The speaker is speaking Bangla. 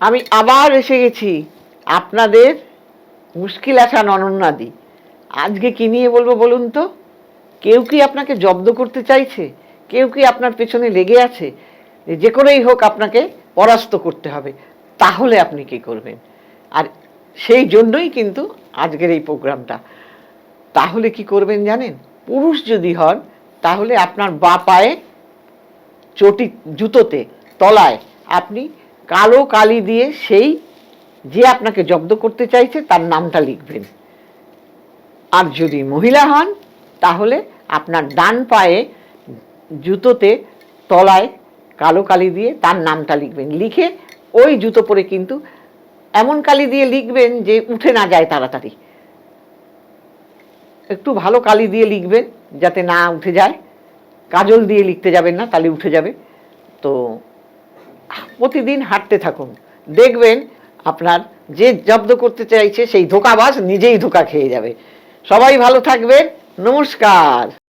আমি আবার এসে গেছি আপনাদের মুশকিল আসান অনন্যাদি। আজকে কি নিয়ে বলবো বলুন তো? কেউ কি আপনাকে জব্দ করতে চাইছে? কেউ কি আপনার পেছনে লেগে আছে যে করেই হোক আপনাকে পরাস্ত করতে হবে? তাহলে আপনি কি করবেন? আর সেই জন্যই কিন্তু আজকের এই প্রোগ্রামটা। তাহলে কি করবেন জানেন? পুরুষ যদি হন তাহলে আপনার বাঁ পায়ে চটি জুতোতে তলায় আপনি কালো কালি দিয়ে সেই যে আপনাকে জব্দ করতে চাইছে তার নামটা লিখবেন। আর যদি মহিলা হন তাহলে আপনার ডান পায়ে জুতোতে তলায় কালো কালি দিয়ে তার নামটা লিখবেন। লিখে ওই জুতো পরে কিন্তু এমন কালি দিয়ে লিখবেন যে উঠে না যায় তাড়াতাড়ি। একটু ভালো কালি দিয়ে লিখবেন যাতে না উঠে যায়। কাজল দিয়ে লিখতে যাবেন না, তাহলে উঠে যাবে। তো প্রতিদিন হাঁটতে থাকুন, দেখবেন আপনার যে জব্দ করতে চাইছে সেই ধোঁকাবাজ নিজেই ধোঁকা খেয়ে যাবে। সবাই ভালো থাকবেন। নমস্কার।